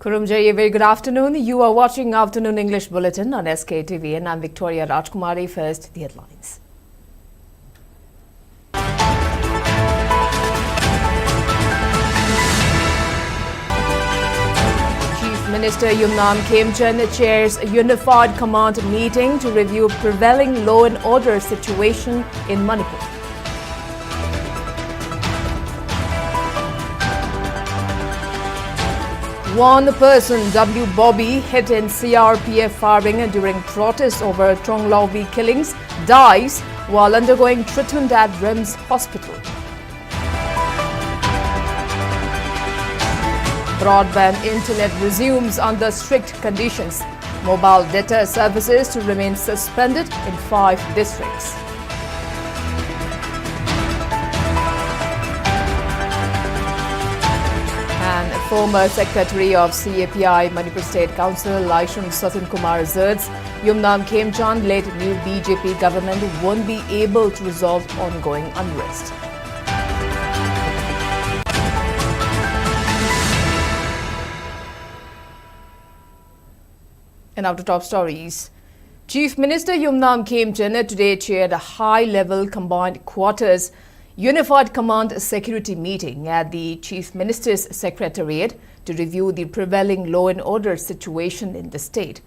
Kurumjay, a very good afternoon. You are watching Afternoon English Bulletin on SKTV and I'm Victoria Rajkumari. First, the headlines. Chief Minister Yumnam Khemchand chairs a unified command meeting to review prevailing law and order situation in Manipur. One person, W. Bobby, hit in CRPF firing during protests over Tronglaobi killings, dies while undergoing treatment at RIMS Hospital. Broadband internet resumes under strict conditions. Mobile data services to remain suspended in 5 districts. And former Secretary of CAPI Manipur State Council, Laishun Satin Kumar asserts Yumnam Khemchand-led new BJP government won't be able to resolve ongoing unrest. And now to top stories. Chief Minister Yumnam Khemchand today chaired a high-level combined quarters Unified Command Security meeting at the Chief Minister's Secretariat to review the prevailing law and order situation in the state.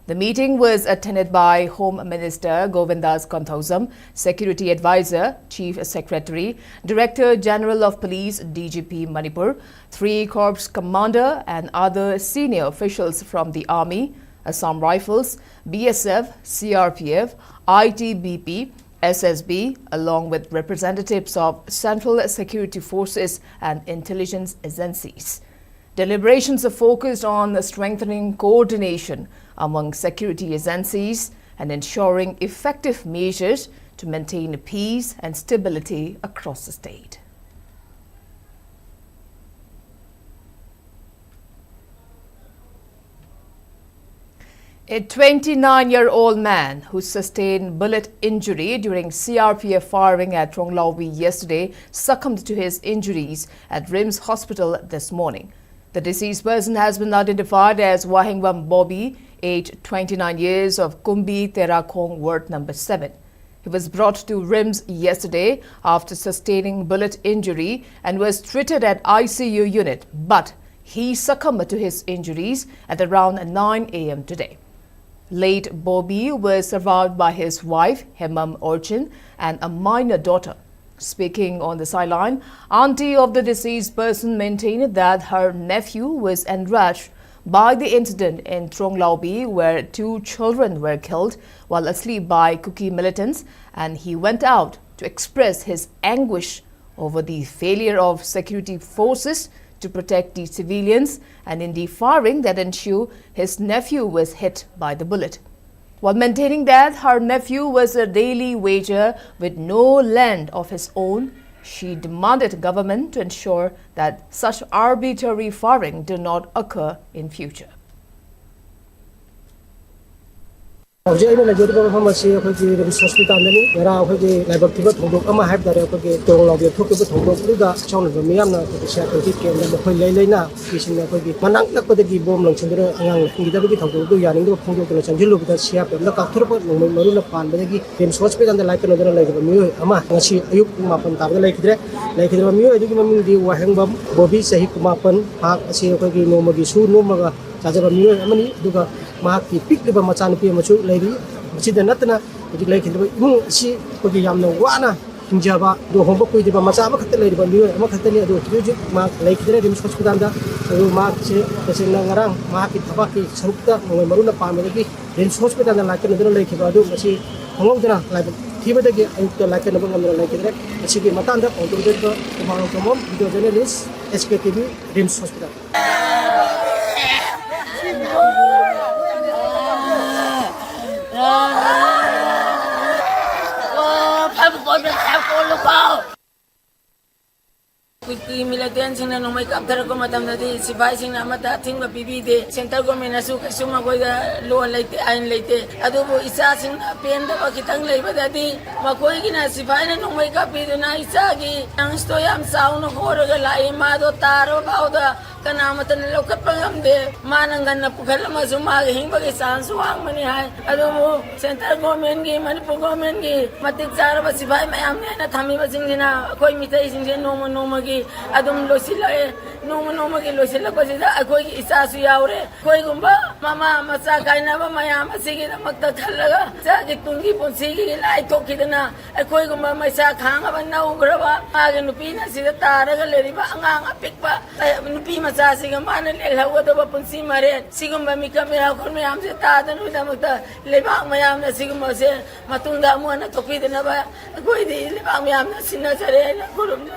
The meeting was attended by Home Minister Govindas Konthausam, Security Advisor, Chief Secretary, Director General of Police DGP Manipur, 3 Corps Commander and other senior officials from the Army, Assam Rifles, BSF, CRPF, ITBP, SSB, along with representatives of Central Security Forces and intelligence agencies. Deliberations are focused on strengthening coordination among security agencies and ensuring effective measures to maintain peace and stability across the state. A 29-year-old man who sustained bullet injury during CRPF firing at Tronglaobi yesterday succumbed to his injuries at RIMS Hospital this morning. The deceased person has been identified as Wahingbam Bobby, aged 29 years, of Kumbi Terakong Ward number 7. He was brought to RIMS yesterday after sustaining bullet injury and was treated at ICU unit, but he succumbed to his injuries at around 9 a.m. today. Late Bobby was survived by his wife, Hemam Orchin, and a minor daughter. Speaking on the sideline, auntie of the deceased person maintained that her nephew was enraged by the incident in Tronglaobi, where 2 children were killed while asleep by Kuki militants, and he went out to express his anguish over the failure of security forces to protect the civilians, and in the firing that ensued, his nephew was hit by the bullet. While maintaining that her nephew was a daily wager with no land of his own, she demanded government to ensure that such arbitrary firing do not occur in future. Hospital Mahaki pick the Macanapi Machu lady, Chida Natana, the lake in the moon, she could be Yamna, Java, do Hombo with the Masama Catalay, but you are Macatalia, do Mark Lake the Redim Hospitanda, Mark Senangarang, Market Tabaki, Santa, Maruna Palmaki, Rims Hospital and like another lake of Adu, she Homogana, like Tibet, like another lake, and she be Matanda, or the tomorrow come home, video journalist, SKTV, Rims Hospital. Militants in no make up the Sibai in Amata, think of PB, Central Government, Suma, lower late, iron late, Adobo is asking a pen the Pakitang labor that day, Makoigina, Sibai, no make up with an Isagi, and Stoyam sound of Horror, Lai, Mado, Taro, Powder, kanamatan lokat pangamde manangan na pukal ma sumagi hingbagi chance wang mani hai adu central government gi Manipur government gi matik sara ba sibai mayam ne na thami ba singina koi mitai singje noma gi adum losila noma gi losila ko sida koi isa su yaure koi gumba mama macha kaina ba mayam asigi na makta thalaga sa gi tungi ponsi gi lai thokidana koi gumba maisa khanga ba nau graba age nupi na sida taraga leriba angang apikpa nupi macha siga mana lelhawa da ba ponsi mare sigumba mikamera khon mayam se ta danu da makta lebak mayam na sigumba se matungda mo na thokidana ba koi di lebak mayam na sinna sare na kurum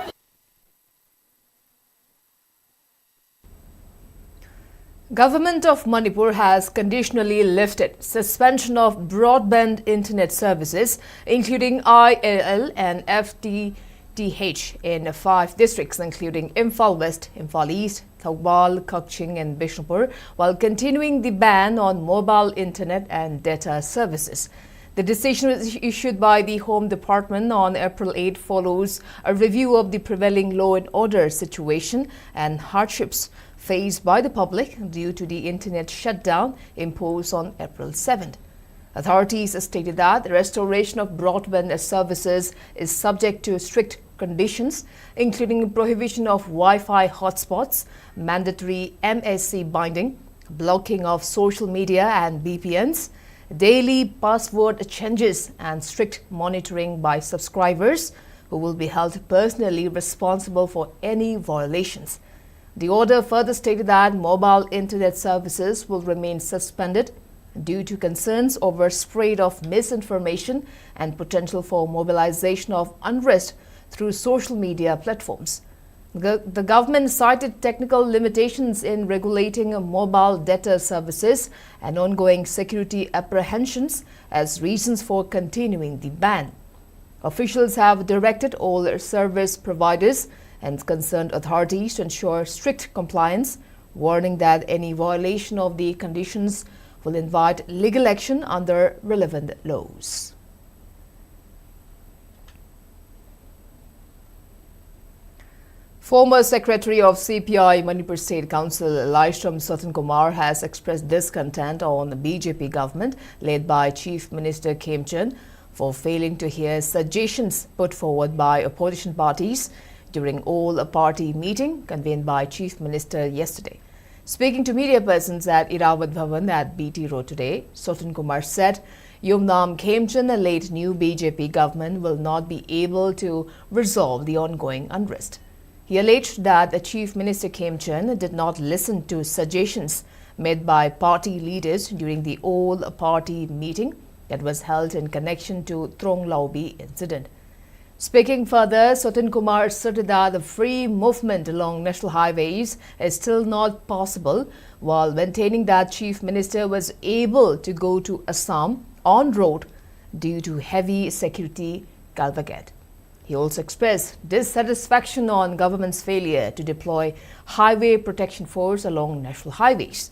Government of Manipur has conditionally lifted suspension of broadband internet services, including ILL and FTTH in 5 districts, including Imphal West, Imphal East, Thoubal, Kukching and Bishnupur, while continuing the ban on mobile internet and data services. The decision was issued by the Home Department on April 8 follows a review of the prevailing law and order situation and hardships faced by the public due to the internet shutdown imposed on April 7th. Authorities stated that the restoration of broadband services is subject to strict conditions, including prohibition of Wi-Fi hotspots, mandatory MSC binding, blocking of social media and VPNs, daily password changes and strict monitoring by subscribers who will be held personally responsible for any violations. The order further stated that mobile internet services will remain suspended due to concerns over spread of misinformation and potential for mobilization of unrest through social media platforms. The government cited technical limitations in regulating mobile data services and ongoing security apprehensions as reasons for continuing the ban. Officials have directed all service providers and concerned authorities to ensure strict compliance, warning that any violation of the conditions will invite legal action under relevant laws. Former Secretary of CPI Manipur State Council Laishram Satan Kumar has expressed discontent on the BJP government led by Chief Minister Khemchand for failing to hear suggestions put forward by opposition parties during all-party meeting convened by Chief Minister yesterday. Speaking to media persons at Irawat Bhavan at BT Road today, Satan Kumar said Yumnam Khemchand-led new BJP government will not be able to resolve the ongoing unrest. He alleged that the Chief Minister Khemchand did not listen to suggestions made by party leaders during the all-party meeting that was held in connection to Tronglaobi incident. Speaking further, Satan Kumar asserted that the free movement along national highways is still not possible, while maintaining that Chief Minister was able to go to Assam on road due to heavy security cavalcade. He also expressed dissatisfaction on government's failure to deploy highway protection force along national highways,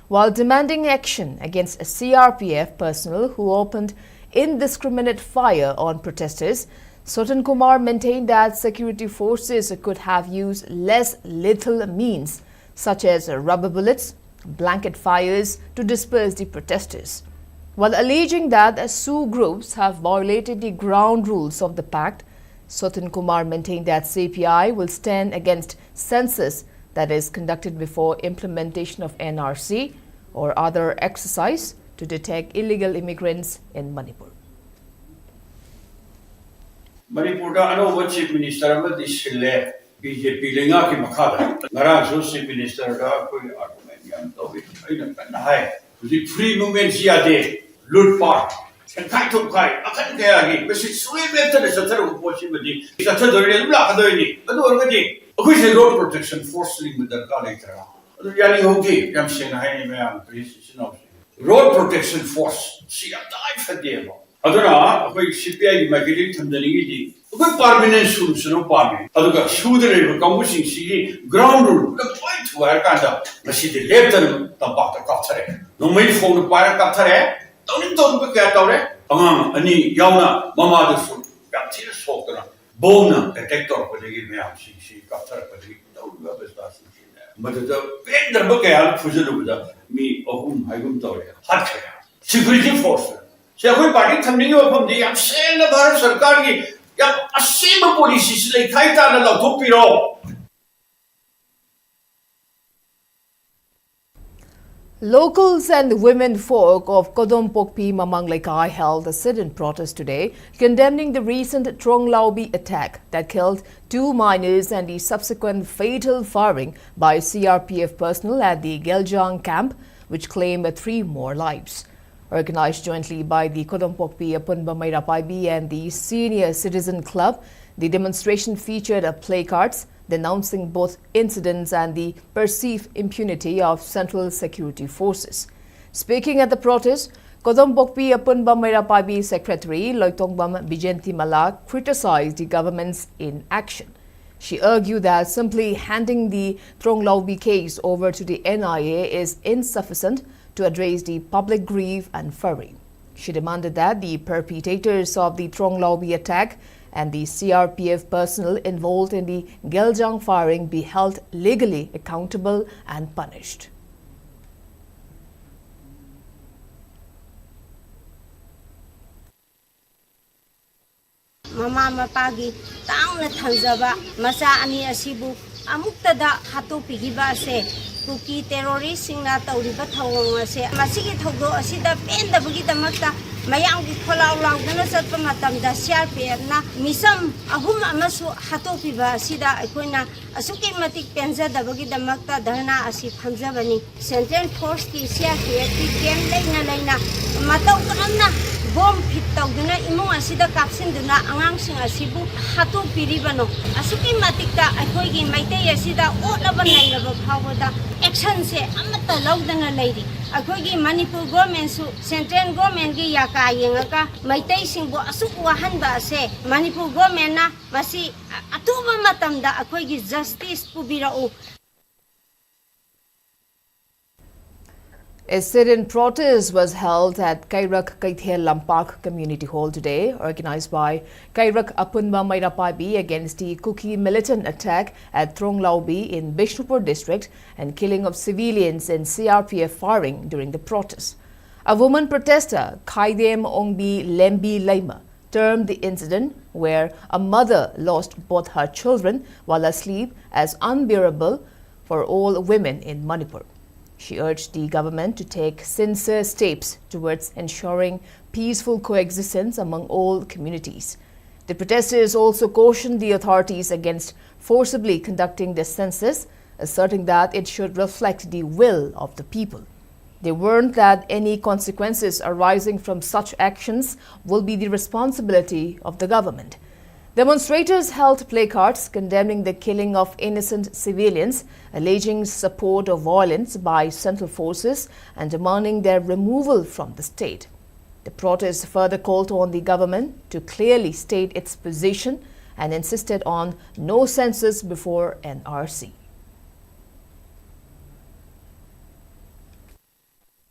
while demanding action against CRPF personnel who opened indiscriminate fire on protesters. Satan Kumar maintained that security forces could have used less lethal means, such as rubber bullets, blanket fires, to disperse the protesters, while alleging that Sioux groups have violated the ground rules of the pact. Satan Kumar maintained that CPI will stand against census that is conducted before implementation of NRC or other exercise to detect illegal immigrants in Manipur. Manipur da ano Chief Minister amadi sile BJP lenga ki makhada ngarang Chief Minister da koi argument yam tobi aina kana hai huzik free movement siade loot part kai thuk kai akan kaya gi besi sui method sa thar possibility sa thar dori la kadoi adu orgadi akoi se road protection force ling med darkar leitra adu yani hogi yam sen hai ni mayam precision of road protection force sia dai fademo aduna akoi CPI magili thamdani di akoi permanent solution of parliament aduga sudre kamusing si ground rule the point to har kanda masi de leptan tampak ta kathare no mai phone para kathare tawning ton pe kya tawre amang ani yauna mama de fu kapthir sokna bona detector ko legi me am si kathare ko legi tawga besta si But the pen the book I have Fuja me of whom I won't tell you. Hot security force. So we party something from the Absent of our Sarkari. A same policies like Titan and Topiro. Locals and women folk of Kodom Pokpi Mamang Lekai held a sit-in protest today, condemning the recent Tronglaobi attack that killed 2 miners and the subsequent fatal firing by CRPF personnel at the Geljang camp, which claimed 3 more lives. Organized jointly by the Kodom Pokpi Apunba Mairapaibi and the Senior Citizen Club, the demonstration featured placards denouncing both incidents and the perceived impunity of Central Security Forces. Speaking at the protest, Kodom Pokpi Apunba Mairapaibi Secretary Loitongbam Bijenti Malak criticized the government's inaction. She argued that simply handing the Tronglaobi case over to the NIA is insufficient to address the public grief and fury. She demanded that the perpetrators of the Tronglaobi attack and the CRPF personnel involved in the Geljang firing be held legally accountable and punished. Mama mapagi taong na thangjaba masa ani asibu amuktada hatopigiba ase kuki terrorist singna tawriba thawong ase masigi thawdo asida pendabagi damakta mayanggi kholau laudana satpa matamda CRPF na misam ahum amasu hatopiba asida aikoina asuki matik penjadabagi damakta dharna asi phamjabani Central Force ki CRPF ki kem leina mataw kanamna bom fit tawduna imong asida kapsinduna angangsing asibu hatu piribano asuki matikta akoigi maitei asida olaba nailaba phawada action se amata laudana leiri akoigi Manipur government su central government gi yaka yengaka maitei singbo asuk wahanba ase Manipur government na masi atuba matamda akoigi justice pubirao. A sit-in protest was held at Kairak Kaithel Lampak Community Hall today, organized by Kairak Apunba Mairapaibi against the Kuki militant attack at Tronglaobi in Bishnupur district and killing of civilians in CRPF firing during the protest. A woman protester, Kaidem Ongbi Lembi Laima, termed the incident where a mother lost both her children while asleep as unbearable for all women in Manipur. She urged the government to take sincere steps towards ensuring peaceful coexistence among all communities. The protesters also cautioned the authorities against forcibly conducting the census, asserting that it should reflect the will of the people. They warned that any consequences arising from such actions will be the responsibility of the government. Demonstrators held placards condemning the killing of innocent civilians, alleging support of violence by central forces and demanding their removal from the state. The protest further called on the government to clearly state its position and insisted on no census before NRC.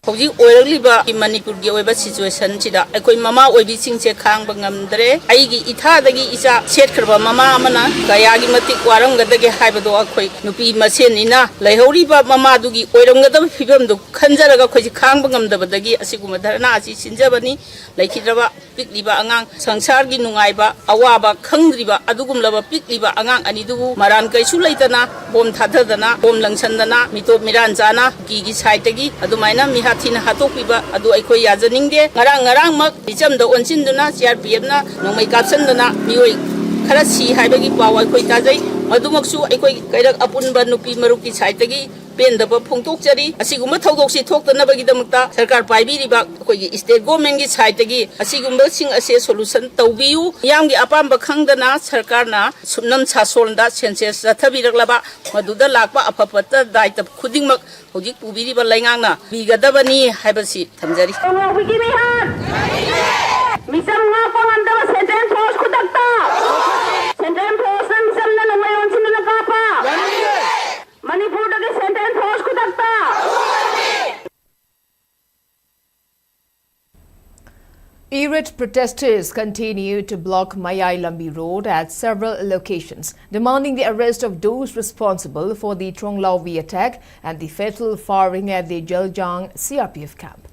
Hojik oirliba Manipur gi oiba situation chida akoi mama oibi singche khangba ngamdre aigi ithadagi isa setkhirba mama amana kayagi matik waramgadage haibado akoi nupi masenina laihoriba mama dugi oiramgadaba phibamdu khanjaraga khoji khangba ngamdabadagi asiguma dharna asi sinjabani laikhidraba pikliba angang sangsar gi nungaiba awaba khangdriba adugumlaba pikliba angang anidubu maran kaisu leitana bom thadadana bom langsandana mitop miran jana gi saitagi adumaina miha Tina hatopiba adu aikoi yajaningde ngarang mak bijamda onsinduna CRPF na nongmai kapsanduna mioi khara si haibagi pawa aikoi tajai madumaksu aikoi kairak apunba nupi maruki saitagi pendaba phongtok chari asiguma thawdoksi thoktanabagi damakta sarkar paibiriba akoigi state government gi saitagi asiguma sing ase solution tawbiu yamgi apamba khangdana sarkarna sumnam chasolda census rathabiraklaba maduda lakpa apapata daita khudingmak hojik pubiriba laingangna bigadabani haibasi thamjari misam nga pangandaba central force kudakta central force samna namayon sinna kapa Manipur dagi central force kudakta Irate protesters continue to block Mayai Lambi Road at several locations, demanding the arrest of those responsible for the Tronglaobi attack and the fatal firing at the Jeljang CRPF camp.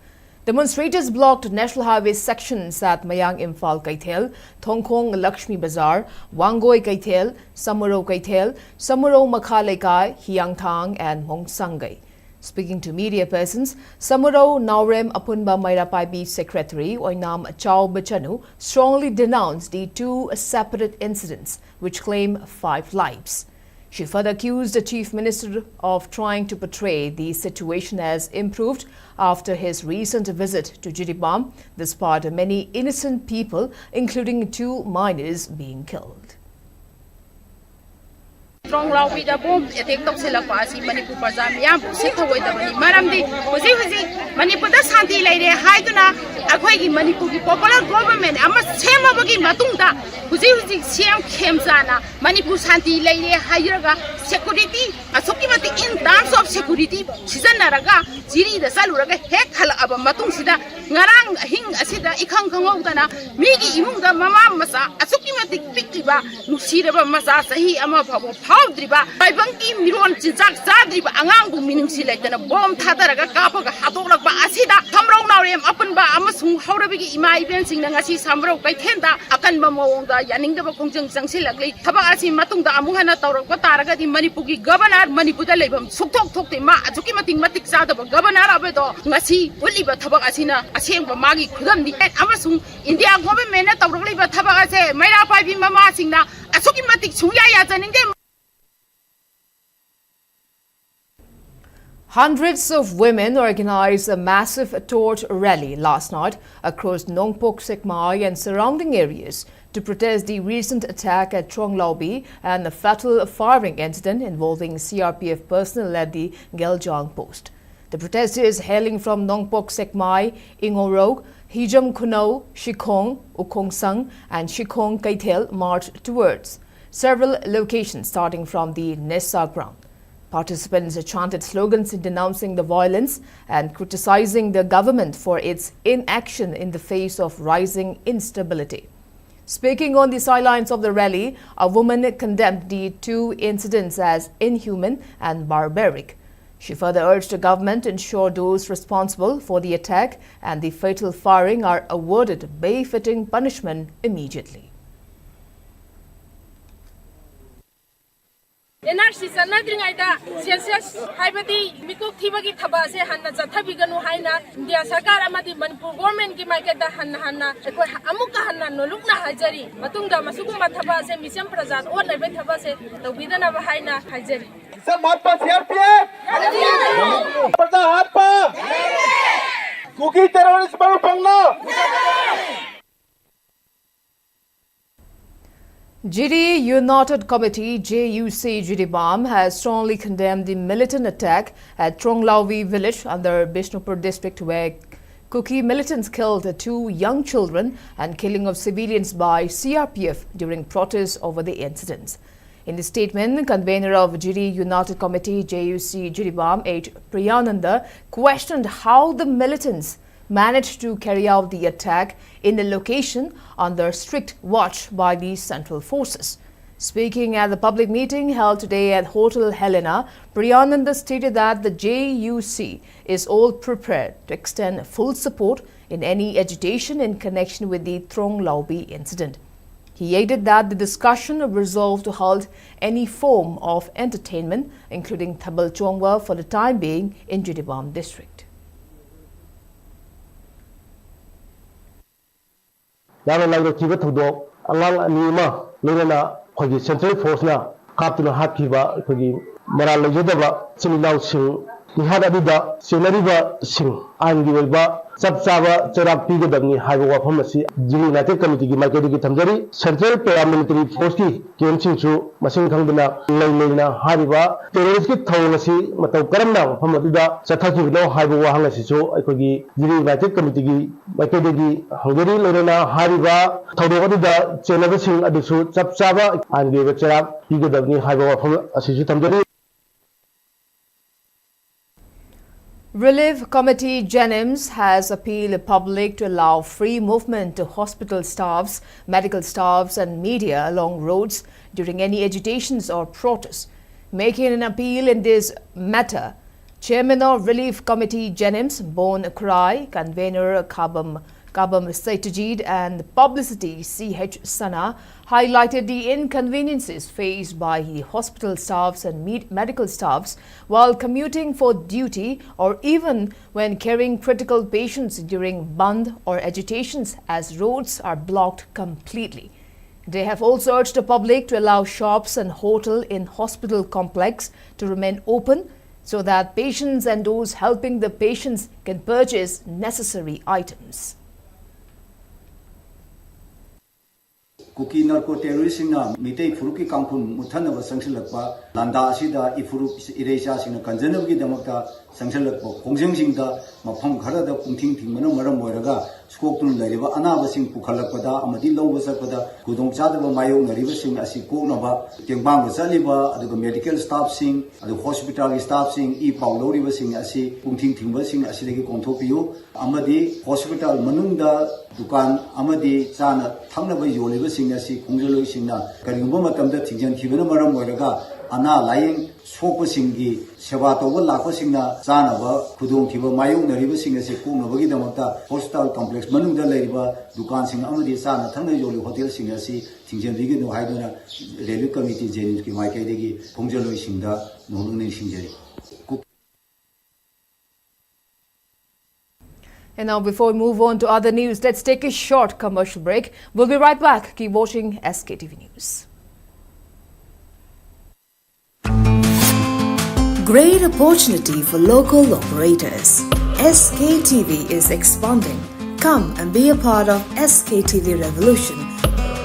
Demonstrators blocked national highway sections at Mayang Imphal Kaithel, Thongkhong Lakshmi Bazaar, Wangoi Kaithel, Samuro Kaithel, Samuro Makhalaikai, Hiangthang and Mongsangay. Speaking to media persons, Samuro Naurem Apunba Mairapaibi Secretary Oinam Chao Bachanu strongly denounced the two separate incidents which claim 5 lives. She further accused the Chief Minister of trying to portray the situation as improved after his recent visit to Jiribam, despite many innocent people, including 2 minors, being killed. Tronglaobi da bomb attack tawsilakpa asi Manipur praja miyam sik thawai dabani maramdi huji Manipur da shanti laire haiduna akhoi gi Manipur gi popular government ama semabagi matungda huji siam khemjana Manipur shanti laire hairaga security asoki mati in terms of security sijanaraga jiri da saluraga hek khala aba matung sida ngarang hing asida ikhang khangawdana migi imungda mama masa asoki mati piktiba nusiraba masa sahi ama phabo Driba, by Bunky Miron Chizak Zadriba, Angangu meaning select and a bomb Tataraga Kapaga Hatolak Asida, Tamro Narim Upon Ba Amasung, Horabi, my events in Nangasi Samro, by Tenda, Akan Mamonda, Yaning the Konjung Sansilagli, Tabasi Matunda Amuhana Toro, Taraga, the Manipugi governor, Maniputa Labum, Suktok Tokima, Azukimating Matik Sadaba, Governor Abedo, Nasi, Uliba Tabakasina, Asing Magi Kudam, the Amasung, India government, Tabaliba Tabase, Mera Pipi Mama Singna, Asukimatic Suyas and in them. Hundreds of women organized a massive torch rally last night across Nongpok Sekmai and surrounding areas to protest the recent attack at Tronglaobi and the fatal firing incident involving CRPF personnel at the Jeljang post. The protesters hailing from Nongpok Sekmai, Ingorog, Hijam Kuno, Shikong, Ukongsang and Shikong Kaithel marched towards several locations starting from the Nessa ground. Participants chanted slogans denouncing the violence and criticizing the government for its inaction in the face of rising instability. Speaking on the sidelines of the rally, a woman condemned the 2 incidents as inhuman and barbaric. She further urged the government to ensure those responsible for the attack and the fatal firing are awarded befitting punishment immediately. NRC sanadringaida census haibadi mikuk thibagi thaba se hanna chathabiganu haina India sarkar amadi Manipur government gi maikeda hanna ekoi amuka hanna nolukna hajari matungda masugumba thaba se misam prajat on naibe thaba se tawbidana ba haina hajari Samapa CRPF Praja hatpa Kuki terrorist baru pangna Jiri United Committee JUC Jiribam has strongly condemned the militant attack at Tronglaobi village under Bishnupur district where Kuki militants killed 2 young children and killing of civilians by CRPF during protests over the incidents. In the statement, convener of Jiri United Committee JUC Jiribam H. Priyananda questioned how the militants managed to carry out the attack in the location under strict watch by the central forces. Speaking at the public meeting held today at Hotel Helena, Priyananda stated that the JUC is all prepared to extend full support in any agitation in connection with the Tronglaobi incident. He added that the discussion resolved to halt any form of entertainment, including Thabal Chongwa, for the time being in Jiribam district. Yana lang kiba thudok angang anima lena khogi central force na kaptuna hakiba khogi moral lejadaba sinlaw sing nihada bida sinariba sing angi welba sabsaba therapy ge dangni haiba wafam asi Jiri United Committee gi market gi thamjari central paramilitary force ki kemsing chu masing khangduna leina haiba terrorist ki thong asi mataw karamna wafam adida chathaki no haiba wahang asi chu aikogi Jiri United Committee gi market gi hangari leina haiba thodo adida chenaba sing adusu sabsaba angi wechara gi dangni haiba wafam asi chu thamjari. Relief Committee Jenims has appealed the public to allow free movement to hospital staffs, medical staffs and media along roads during any agitations or protests. Making an appeal in this matter, Chairman of Relief Committee Jenims, Bon Krai, Convener Kabam Saitujid and Publicity CH Sana highlighted the inconveniences faced by the hospital staffs and medical staffs while commuting for duty or even when carrying critical patients during Bandh or agitations as roads are blocked completely. They have also urged the public to allow shops and hotels in hospital complex to remain open so that patients and those helping the patients can purchase necessary items. Kuki narco terrorist na mitei furuki kampun muthana sanction lakpa landa asida ifuru ireja sina kanjana gi damakta sanction lakpa khongjeng singda mafam khara da pungthing thingmana maram moiraga skokun lariba anaba sing pukhalakpada amadi lawba sakpada kudong chadaba mayo nariba sing asi koknaba tengbang chaliba aduga medical staff sing adu hospital staff sing Imphal loriba sing asi pungthing thingba sing asidagi konthopiyo amadi hospital manungda dukan amadi chana thangnaba yoliba sing asi khongjoloi singna karigumba matamda thingjan khibana maram moiraga ana laying sopa singi seba toba lakpa singna chanaba khudong thiba mayong nariba sing asi koknabagi damakta hospital complex manungda leriba dukan sing amadi chana thangna yoli hotel sing asi thingjan bigi no haidona relief committee jenims ki maikai degi khongjoloi singda nolungne singjari. And now, before we move on to other news, let's take a short commercial break. We'll be right back. Keep watching SKTV News. Great opportunity for local operators. SKTV is expanding. Come and be a part of SKTV revolution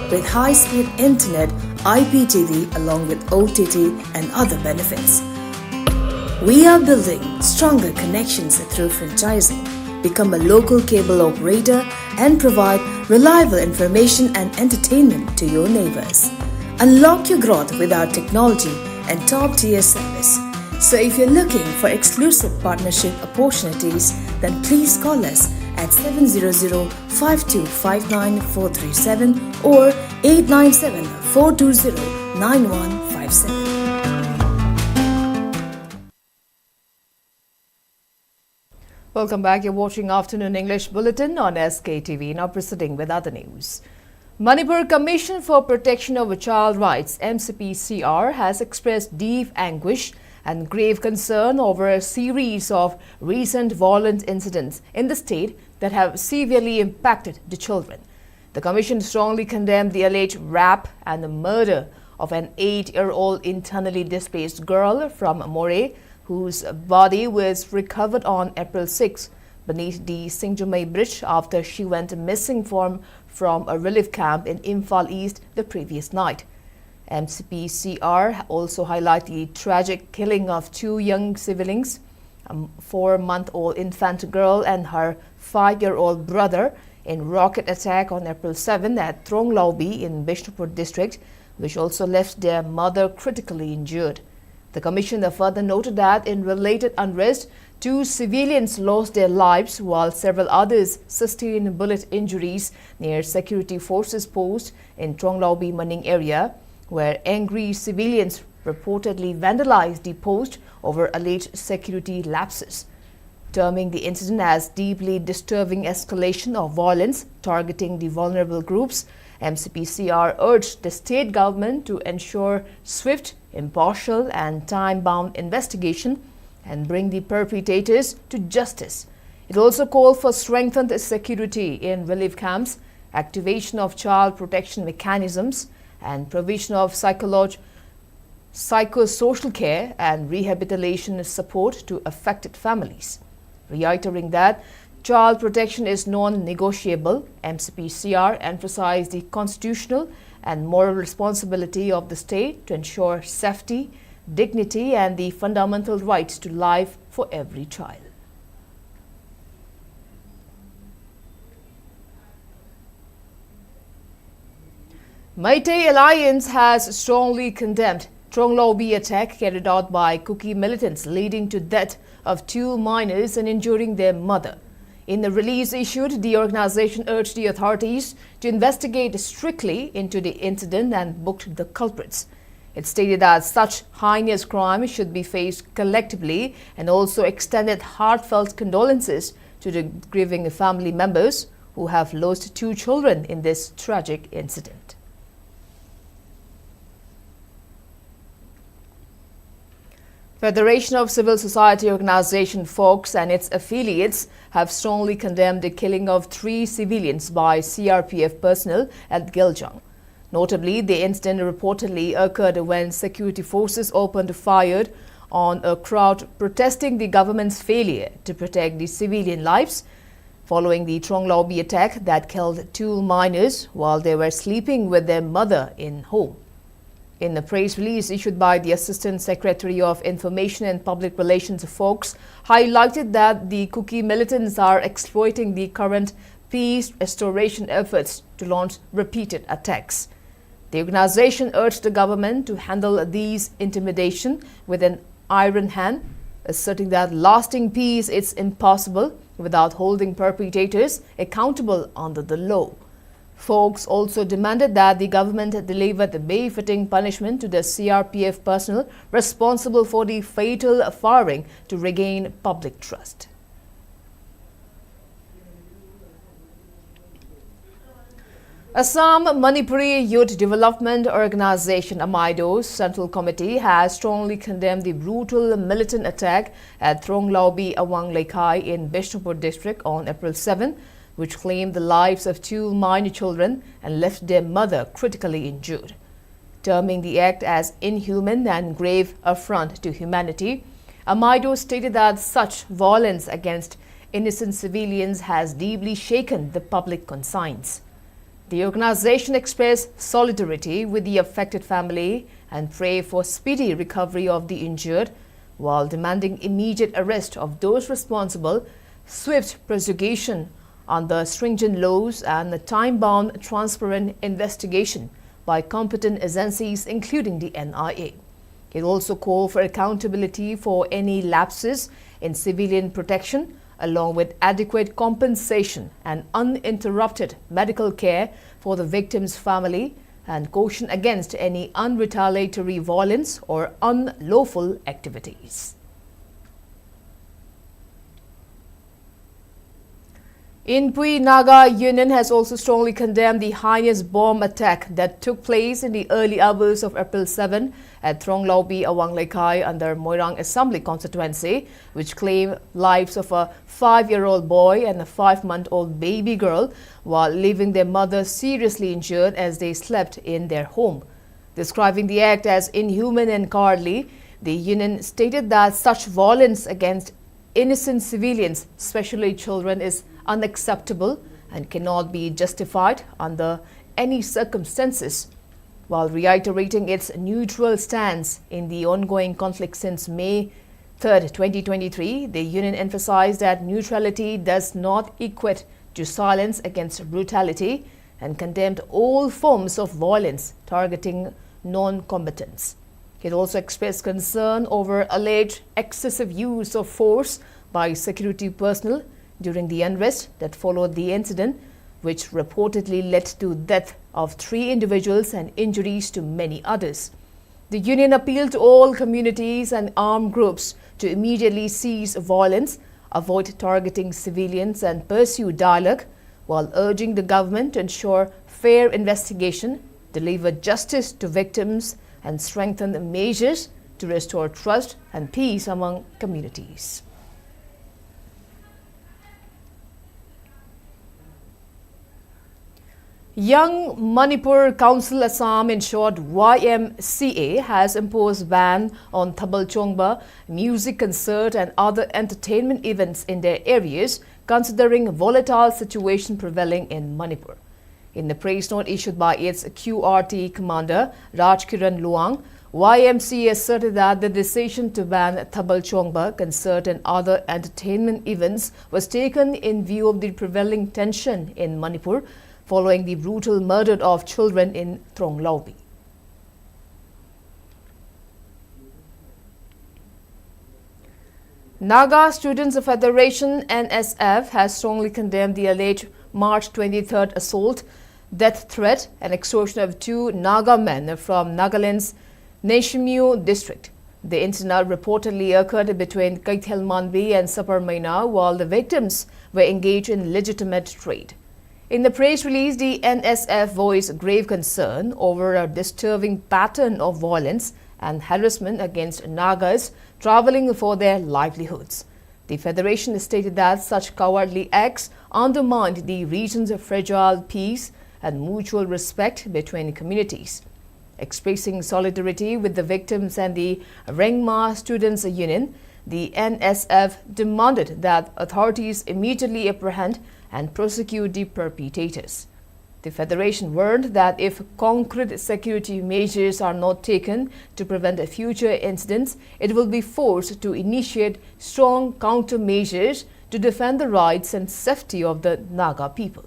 with high-speed internet, IPTV along with OTT and other benefits. We are building stronger connections through franchising. Become a local cable operator and provide reliable information and entertainment to your neighbors. Unlock your growth with our technology and top-tier service. So if you're looking for exclusive partnership opportunities, then please call us at 700-5259-437 or 897-420-9157. Welcome back. You're watching Afternoon English Bulletin on SKTV. Now proceeding with other news. Manipur Commission for Protection of Child Rights MCPCR has expressed deep anguish and grave concern over a series of recent violent incidents in the state that have severely impacted the children. The Commission strongly condemned the alleged rape and the murder of an 8-year-old internally displaced girl from Moray, whose body was recovered on April 6 beneath the Singjumai Bridge after she went missing from a relief camp in Imphal East the previous night. MCPCR also highlighted the tragic killing of 2 young civilians, a 4-month-old infant girl and her 5-year-old brother in rocket attack on April 7 at Tronglaobi in Bishnupur district, which also left their mother critically injured. The Commissioner further noted that in related unrest, 2 civilians lost their lives while several others sustained bullet injuries near security forces post in Tronglaobi Maning area, where angry civilians reportedly vandalized the post over alleged security lapses. Terming the incident as deeply disturbing escalation of violence targeting the vulnerable groups, MCPCR urged the state government to ensure swift, impartial and time-bound investigation and bring the perpetrators to justice. It also called for strengthened security in relief camps, activation of child protection mechanisms, and provision of psychosocial care and rehabilitation support to affected families. Reiterating that child protection is non-negotiable, MCPCR emphasized the constitutional and moral responsibility of the state to ensure safety, dignity and the fundamental rights to life for every child. Meitei Alliance has strongly condemned Tronglaobi attack carried out by Kuki militants leading to death of 2 minors and injuring their mother. In the release issued, the organization urged the authorities to investigate strictly into the incident and booked the culprits. It stated that such heinous crime should be faced collectively and also extended heartfelt condolences to the grieving family members who have lost 2 children in this tragic incident. Federation of Civil Society Organization FOCS and its affiliates have strongly condemned the killing of 3 civilians by CRPF personnel at Giljang. Notably, the incident reportedly occurred when security forces opened fire on a crowd protesting the government's failure to protect the civilian lives following the Tronglaobi attack that killed 2 minors while they were sleeping with their mother in home. In a press release issued by the Assistant Secretary of Information and Public Relations FOCS, highlighted that the Kuki militants are exploiting the current peace restoration efforts to launch repeated attacks. The organization urged the government to handle these intimidation with an iron hand, asserting that lasting peace is impossible without holding perpetrators accountable under the law. FOCS also demanded that the government deliver the befitting punishment to the CRPF personnel responsible for the fatal firing to regain public trust. Assam Manipuri Youth Development Organization Amaido's Central Committee has strongly condemned the brutal militant attack at Tronglaobi Awang Lekai in Bishnupur district on April 7, which claimed the lives of 2 minor children and left their mother critically injured. Terming the act as inhuman and grave affront to humanity, Amaido stated that such violence against innocent civilians has deeply shaken the public conscience. The organization expressed solidarity with the affected family and pray for speedy recovery of the injured, while demanding immediate arrest of those responsible, swift prosecution under stringent laws and a time-bound, transparent investigation by competent agencies including the NIA. It also called for accountability for any lapses in civilian protection, along with adequate compensation and uninterrupted medical care for the victim's family, and caution against any unretaliatory violence or unlawful activities. Inpui Naga Union has also strongly condemned the heinous bomb attack that took place in the early hours of April 7 at Tronglaobi Awang Lekai under Moirang Assembly constituency, which claimed lives of a 5-year-old boy and a 5-month-old baby girl while leaving their mother seriously injured as they slept in their home. Describing the act as inhuman and cowardly, the union stated that such violence against innocent civilians, especially children, is unacceptable and cannot be justified under any circumstances, while reiterating its neutral stance in the ongoing conflict since May 3, 2023. The union emphasized that neutrality does not equate to silence against brutality and condemned all forms of violence targeting non-combatants. It also expressed concern over alleged excessive use of force by security personnel during the unrest that followed the incident, which reportedly led to death of 3 individuals and injuries to many others. The union appealed to all communities and armed groups to immediately cease violence, avoid targeting civilians and pursue dialogue, while urging the government to ensure fair investigation, deliver justice to victims, and strengthen measures to restore trust and peace among communities. Young Manipur Council Assam, in short YMCA, has imposed ban on Thabal Chongba music concert and other entertainment events in their areas, considering volatile situation prevailing in Manipur. In the press note issued by its QRT commander Rajkiran Luang, YMCA asserted that the decision to ban Thabal Chongba concert and other entertainment events was taken in view of the prevailing tension in Manipur following the brutal murder of children in Tronglaobi. Naga Students Federation NSF has strongly condemned the alleged March 23rd assault, death threat and extortion of 2 Naga men from Nagaland's Naishimyu district. The incident reportedly occurred between Kaithelmanbi and Saparmaina while the victims were engaged in legitimate trade. In the press release, the NSF voiced grave concern over a disturbing pattern of violence and harassment against Nagas traveling for their livelihoods. The Federation stated that such cowardly acts undermined the region's fragile peace and mutual respect between communities. Expressing solidarity with the victims and the Rengma Students' Union, the NSF demanded that authorities immediately apprehend and prosecute the perpetrators. The Federation warned that if concrete security measures are not taken to prevent future incidents, it will be forced to initiate strong countermeasures to defend the rights and safety of the Naga people.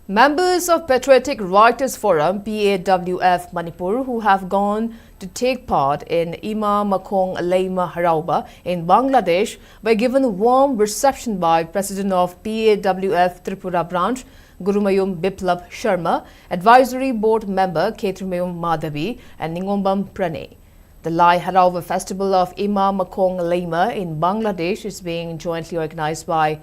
Members of Patriotic Writers Forum PAWF Manipur who have gone to take part in Ima Makong Leima Harauba in Bangladesh were given a warm reception by President of PAWF Tripura branch Gurumayum Biplab Sharma, Advisory Board member Ketrumayum Madhavi and Ningombam Pranay. The Lai Harauba Festival of Ima Makong Leima in Bangladesh is being jointly organized by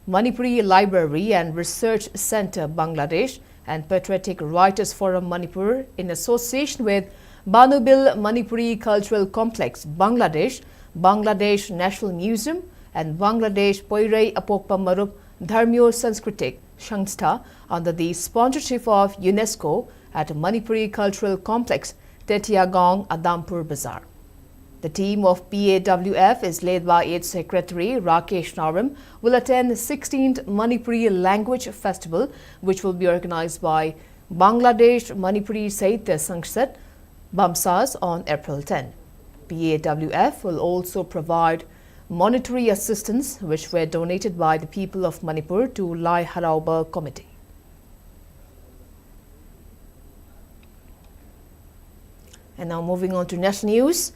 Manipuri Library and Research Center Bangladesh and Patriotic Writers Forum Manipur in association with Banubil Manipuri Cultural Complex Bangladesh, Bangladesh National Museum and Bangladesh Poirai Apokpa Marup Dharmyo Sanskritik Shangstha under the sponsorship of UNESCO at Manipuri Cultural Complex Tetiagong Adampur Bazaar. The team of PAWF is led by its secretary Rakesh Naram will attend the 16th Manipuri Language Festival, which will be organized by Bangladesh Manipuri Sahitya Sangsad, BAMSAS, on April 10. PAWF will also provide monetary assistance, which were donated by the people of Manipur to Lai Harauba Committee. And now moving on to national news.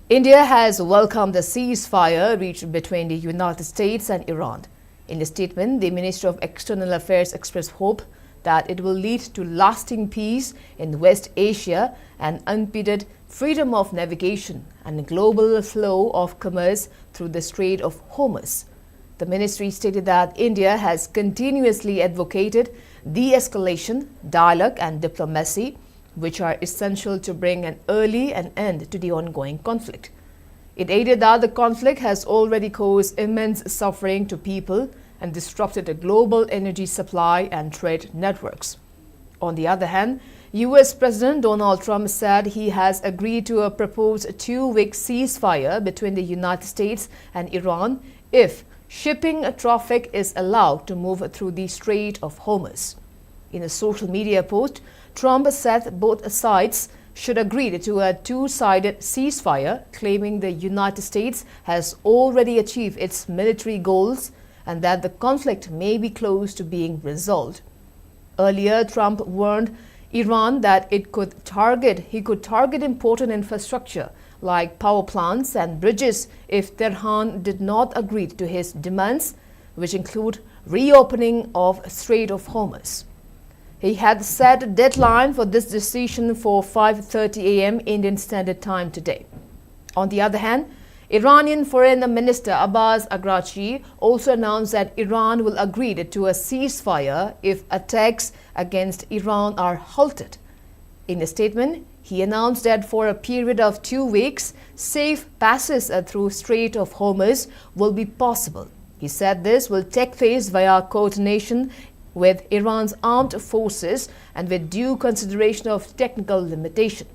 India has welcomed the ceasefire reached between the United States and Iran. In a statement, the Minister of External Affairs expressed hope that it will lead to lasting peace in West Asia and unimpeded freedom of navigation and a global flow of commerce through the Strait of Hormuz. The ministry stated that India has continuously advocated de-escalation, dialogue and diplomacy, which are essential to bring an early end to the ongoing conflict. It added that the conflict has already caused immense suffering to people and disrupted the global energy supply and trade networks. On the other hand, U.S. President Donald Trump said he has agreed to a proposed 2-week ceasefire between the United States and Iran if shipping traffic is allowed to move through the Strait of Hormuz. In a social media post, Trump said both sides should agree to a 2-sided ceasefire, claiming the United States has already achieved its military goals and that the conflict may be close to being resolved. Earlier, Trump warned Iran that he could target important infrastructure like power plants and bridges if Tehran did not agree to his demands, which include reopening of Strait of Hormuz. He had set a deadline for this decision for 5:30 a.m. Indian Standard Time today. On the other hand, Iranian Foreign Minister Abbas Araghchi also announced that Iran will agree to a ceasefire if attacks against Iran are halted. In a statement, he announced that for a period of 2 weeks, safe passes through Strait of Hormuz will be possible. He said this will take place via coordination with Iran's armed forces and with due consideration of technical limitation.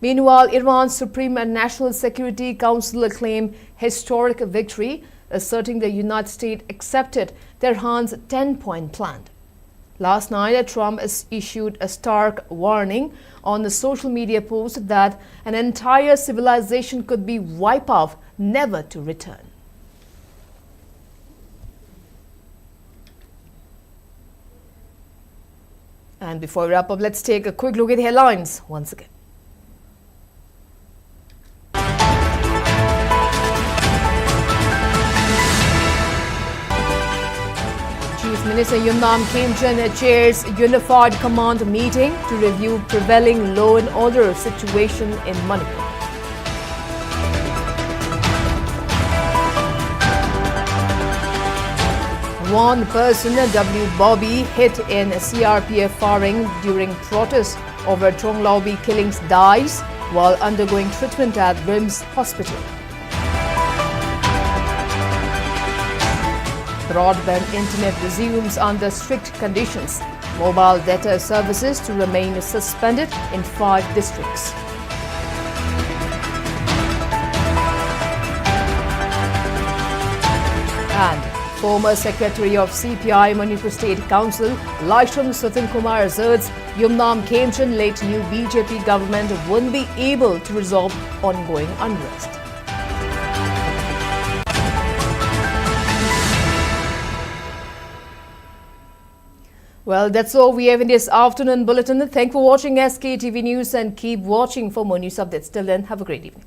Meanwhile, Iran's Supreme National Security Council claimed historic victory, asserting the United States accepted Tehran's 10-point plan. Last night, Trump issued a stark warning on a social media post that an entire civilization could be wiped out, never to return. And before we wrap up, let's take a quick look at the headlines once again. Chief Minister Yumnam Khemchand chairs Unified Command meeting to review prevailing law and order situation in Manipur. One person, W. Bobby, hit in CRPF firing during protest over Tronglaobi killings dies while undergoing treatment at RIMS Hospital. Broadband internet resumes under strict conditions. Mobile data services to remain suspended in 5 districts. And former Secretary of CPI Manipur State Council, Laisham Sutin Kumar asserts Yumnam Khemchand led new BJP government won't be able to resolve ongoing unrest. Well, that's all we have in this afternoon bulletin. Thanks for watching SKTV News and keep watching for more news updates. Till then, have a great evening.